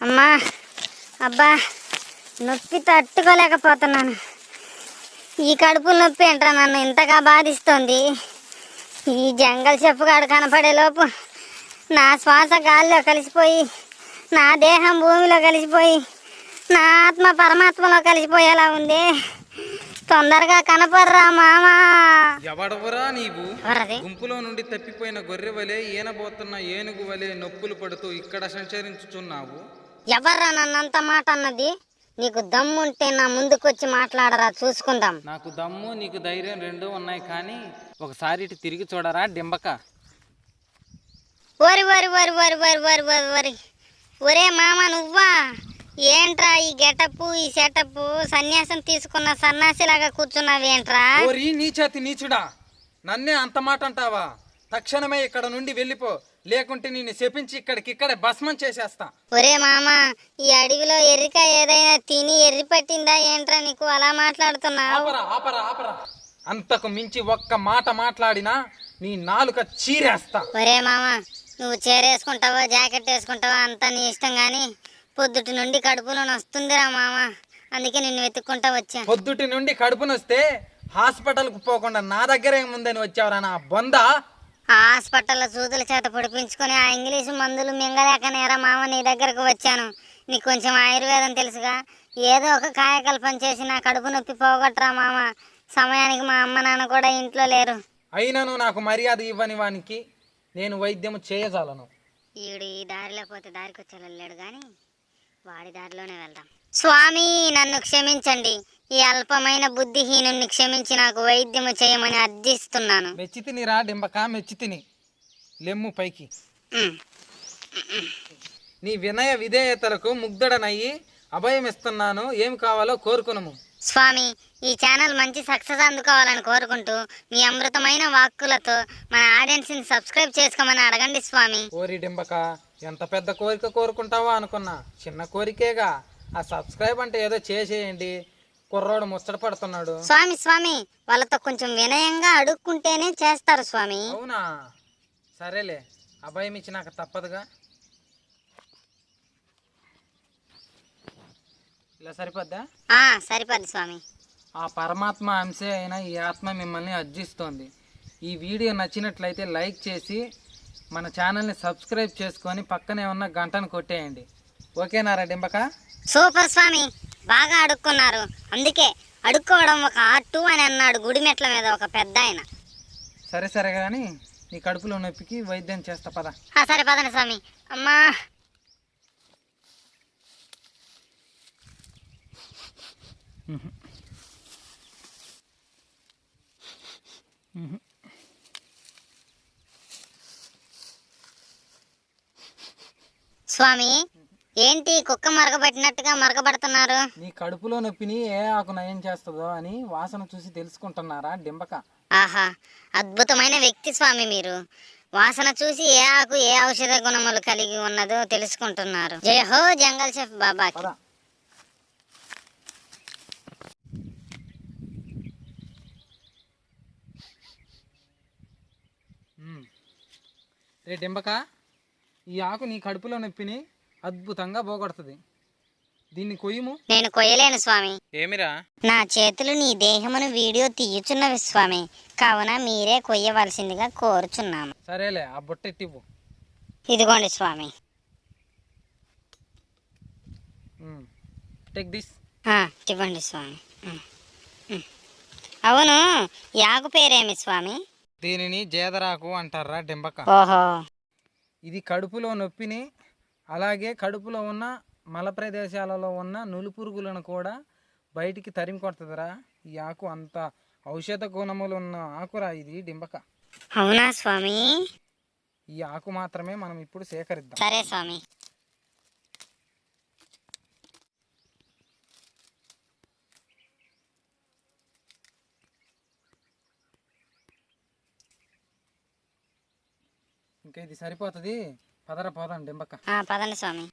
అమ్మా అబ్బా నొప్పి తట్టుకోలేకపోతున్నాను. ఈ కడుపు నొప్పి ఏంట్రా నన్ను ఇంతగా బాధిస్తోంది. ఈ జంగల్ చెప్పుగాడు కనపడేలోపు నా శ్వాస గాలిలో కలిసిపోయి, నా దేహం భూమిలో కలిసిపోయి, నా ఆత్మ పరమాత్మలో కలిసిపోయేలా ఉంది. తొందరగా కనపడరా మామా. ఎవడవరా నీవు? గుంపులో నుండి తప్పిపోయిన గొర్రె వలె ఈనబోతున్న ఏనుగు వలె నొప్పులు పడుతూ ఇక్కడ సంచరించుచున్నావు. ఎవర్రా నన్నంత మాట అన్నది? నీకు దమ్ముంటే నా ముందుకొచ్చి మాట్లాడరా, చూసుకుందాం. నాకు దమ్ము నీకు ధైర్యం రెండూ ఉన్నాయి, కానీ ఒకసారి ఇటు తిరిగి చూడరా డింబక. వరి వరి వరి వరి వరి వరి వరి వరి ఒరే మామ నువ్వా? ఏంట్రా ఈ గెటప్, ఈ సెటప్? సన్యాసం తీసుకున్న సన్నాసిలాగా కూర్చున్నావేంట్రా? ఓరి నీచాతి నీచుడా, నన్నే అంత మాట అంటావా? తక్షణమే ఇక్కడ నుండి వెళ్ళిపో, లేకుంటే నిన్ను శపించి ఇక్కడికిక్కడే భస్మం చేసేస్తా. ఒరే మామ, ఈ అడవిలో ఎర్రిక ఏదైనా తిని ఎర్రి పట్టిందా ఏంట్రా నీకు అలా మాట్లాడుతున్నావు? ఆపరా ఆపరా ఆపరా, అంతకు మించి ఒక్క మాట మాట్లాడినా నీ నాలుక చీరేస్తా. ఒరే మామ, నువ్వు చీరేసుకుంటావా జాకెట్ వేసుకుంటావా అంతా నీ ఇష్టం, గాని పొద్దుటి నుండి కడుపులో వస్తుందిరా మామ, అందుకే నిన్ను వెతుక్కుంటా వచ్చా. పొద్దుటి నుండి కడుపునొస్తే హాస్పిటల్కు పోకుండా నా దగ్గర ఏముందని వచ్చావురా నా బొందా? హాస్పిటల్లో సూదుల చేత పొడిపించుకొని ఆ ఇంగ్లీషు మందులు మింగలేకనేరా మామ నీ దగ్గరకు వచ్చాను. నీకు కొంచెం ఆయుర్వేదం తెలుసుగా, ఏదో ఒక కాయకల్పం చేసి నా కడుపు నొప్పి పోగొట్టరా మామ. సమయానికి మా అమ్మ నాన్న కూడా ఇంట్లో లేరు. అయినను నాకు మర్యాద ఇవ్వని వానికి నేను వైద్యము చేయజాలను. ఈడు ఈ దారిలో పోతే దారికి వచ్చేలేడు కానీ వాడి దారిలోనే వెళ్దాం. స్వామి నన్ను క్షమించండి, ఈ అల్పమైన బుద్ధిహీనుని క్షమించి నాకు వైద్యము చేయమని అర్థిస్తున్నాను. మెచ్చితిని రా డింబక, మెచ్చితిని. లెమ్ము పైకి. నీ వినయ విధేయతలకు ముగ్ధుడనయ్యి అభయం ఇస్తున్నాను, ఏమి కావాలో కోరుకునము. స్వామి, ఈ ఛానల్ మంచి సక్సెస్ అందుకోవాలని కోరుకుంటూ మీ అమృతమైన వాక్కులతో మన ఆడియన్స్ని సబ్స్క్రైబ్ చేసుకోమని అడగండి స్వామి. ఓరి డింబక, ఎంత పెద్ద కోరిక కోరుకుంటావో అనుకున్నా, చిన్న కోరికేగా. ఆ సబ్స్క్రైబ్ అంటే ఏదో చేసేయండి, కుర్రోడు ముచ్చట పడుతున్నాడు. స్వామి స్వామి, వాళ్ళతో కొంచెం వినయంగా అడుక్కుంటేనే చేస్తారు స్వామి. అవునా, సరేలే, అభయం ఇచ్చి నాకు తప్పదుగా. ఇలా సరిపోద్దా? సరిపోద్ది స్వామి. ఆ పరమాత్మ అంశే అయిన ఈ ఆత్మ మిమ్మల్ని అర్జిస్తోంది. ఈ వీడియో నచ్చినట్లయితే లైక్ చేసి మన ఛానల్ని సబ్స్క్రైబ్ చేసుకొని పక్కనే ఉన్న గంటను కొట్టేయండి. ఓకేనారా డింబక? సూపర్ స్వామి, బాగా అడుక్కున్నారు. అందుకే అడుక్కోవడం ఒక ఆర్టు అని అన్నాడు గుడి మెట్ల మీద ఒక పెద్ద ఆయన. సరే సరే కానీ నీ కడుపులో నొప్పికి వైద్యం చేస్తా పద. సరే పదండి స్వామి. అమ్మా స్వామి, ఏంటి కుక్క మరగబట్టినట్టుగా మరగబడుతున్నారు? నీ కడుపులో నొప్పిని ఏ ఆకు నయం చేస్తుందో అని వాసన చూసి తెలుసుకుంటున్నారా డింబక? ఆహా, అద్భుతమైన వ్యక్తి స్వామి మీరు. వాసన చూసి ఏ ఆకు ఏ ఔషధ గుణములు కలిగి ఉన్నదో తెలుసుకుంటున్నారు. జై హో జంగల్ చెఫ్ బాబా. రే డింబక, ఈ ఆకు నీ కడుపులో నొప్పిని అద్భుతంగా పోగొడుతుంది. దీన్ని కొయ్యము. నేను కొయ్యలేను స్వామి. ఏమిరా? నా చేతులు నీ దేహమును వీడియో తీయుచున్నవి స్వామి, కావున మీరే కొయ్యవలసిందిగా కోరుచున్నాము. సరేలే, ఆ బొట్టెట్టివ్వు. ఇదిగోండి స్వామి. Take this. ఇవ్వండి స్వామి. అవును, ఈ ఆకు పేరేమి స్వామి? దీనిని జేదరాకు అంటారా డింబక. ఓహో. ఇది కడుపులో నొప్పిని, అలాగే కడుపులో ఉన్న మల ప్రదేశాలలో ఉన్న నులుపురుగులను కూడా బయటికి తరిమి కొడుతుందిరా. ఈ ఆకు అంత ఔషధ గుణములు ఉన్న ఆకురా ఇది డింబక. అవునా స్వామి? ఈ ఆకు మాత్రమే మనం ఇప్పుడు సేకరిద్దాం. సరే స్వామి. ఇంకా ఇది సరిపోతుంది, పదర పోదాం డింబక. పదండి స్వామి.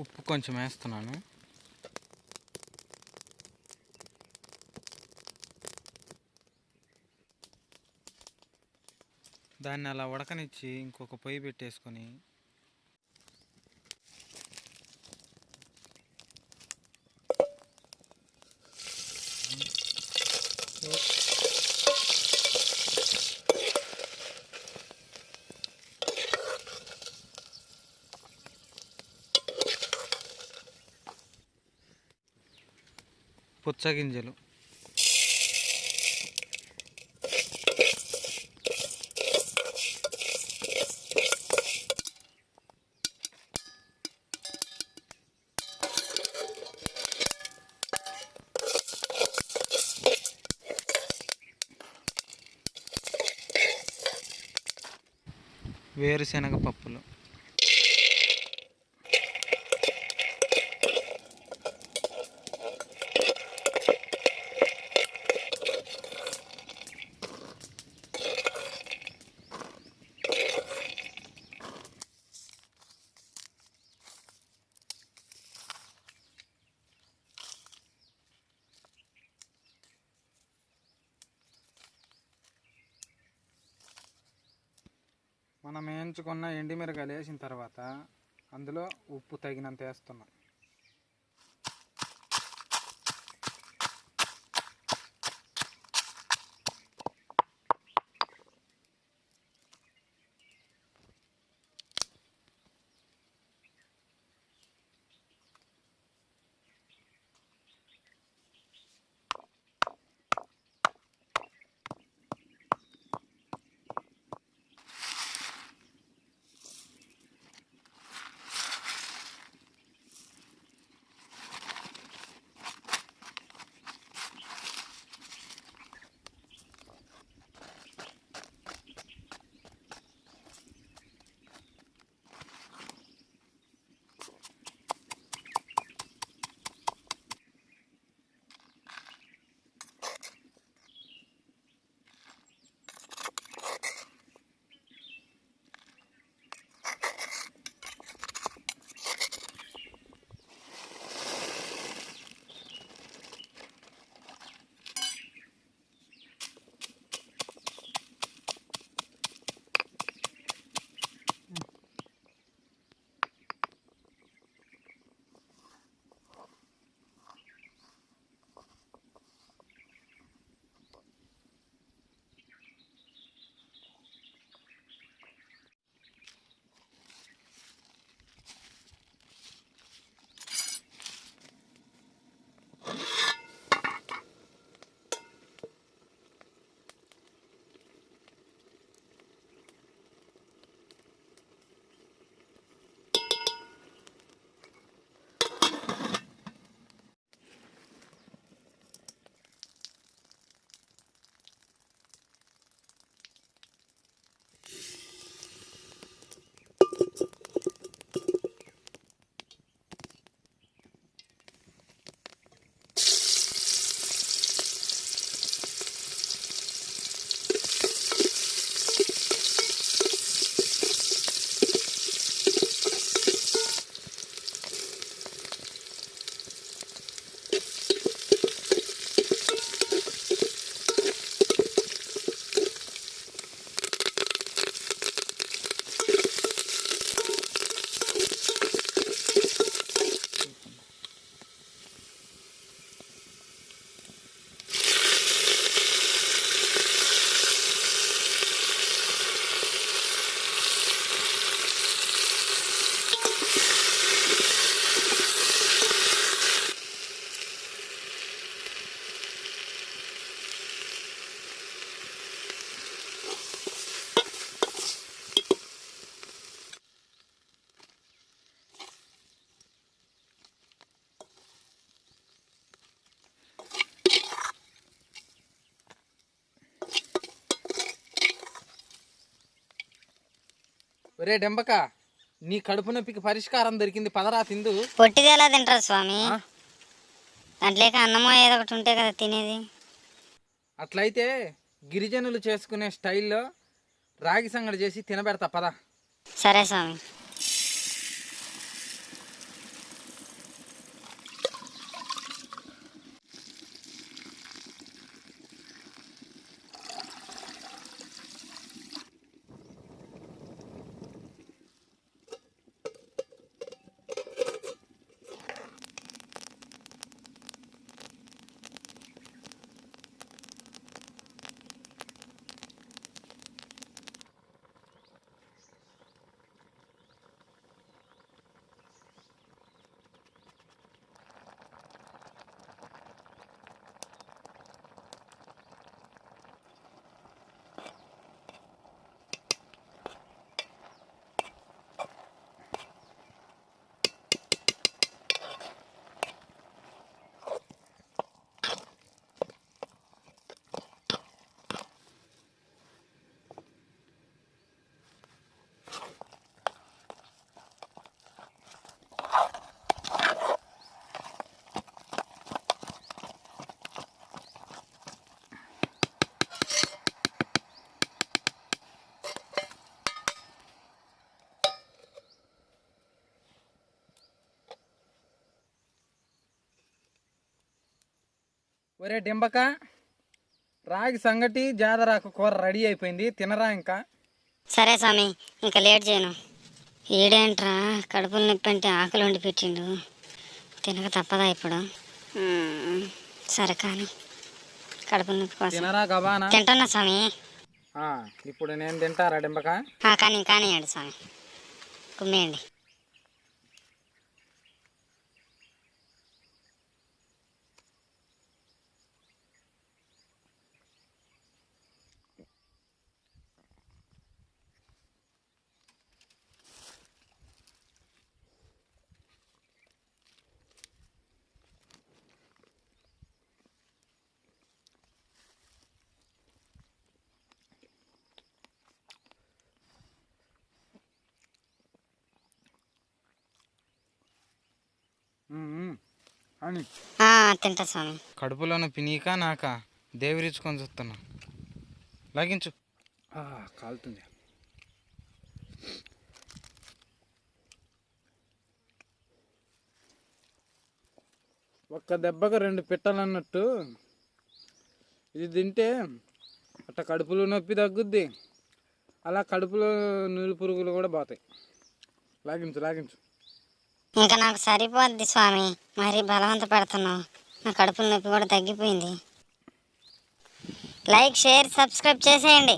ఉప్పు కొంచెం వేస్తున్నాను. దాన్ని అలా ఉడకనిచ్చి ఇంకొక పొయ్యి పెట్టేసుకొని పుచ్చగింజలు, వేరుశనగ పప్పులు, మనం వేయించుకున్న ఎండుమిరగాయలు వేసిన తర్వాత అందులో ఉప్పు తగినంత వేస్తున్నాం. ఒరే డెంబక, నీ కడుపు నొప్పికి పరిష్కారం దొరికింది, పదరా తిందు. పొట్టిది ఎలా తింటారు స్వామి? దాంట్లోకి అన్నమో ఏదో ఒకటి ఉంటే కదా తినేది. అట్లయితే గిరిజనులు చేసుకునే స్టైల్లో రాగి సంగడి చేసి తినబెడతా పద. సరే స్వామి. ఒరే డింబక, రాగి సంగటి జాదరాకు కూర రెడీ అయిపోయింది, తినరా ఇంకా. సరే స్వామి, ఇంకా లేట్ చేయను. ఈడేంట్రా కడుపులు నొప్పి అంటే ఆకలి వండి పెట్టిండు, తినక తప్పదా ఇప్పుడు? సరే కానీ కడుపులు నొప్పి కోసం తినరా గబానా. తింటున్నా స్వామి. ఇప్పుడు నేను తింటారా డింబక? కానివ్వండి స్వామి, కుమ్మేయండి. అని తింటా స్వామి. కడుపులో నొప్పి నీకా నాకా? దేవిరించుకొని చూస్తున్నా, లాగించు. కాలుతుంది. ఒక్క దెబ్బకు 2 పిట్టలన్నట్టు ఇది తింటే అట్లా కడుపులో నొప్పి తగ్గుద్ది, అలా కడుపులో నులి పురుగులు కూడా పోతాయి. లాగించు. ఇంకా నాకు సరిపోద్ది స్వామి, మరీ బలవంత పెడుతున్నావు. నా కడుపుల నొప్పి కూడా తగ్గిపోయింది. లైక్, షేర్, సబ్స్క్రైబ్ చేసేయండి.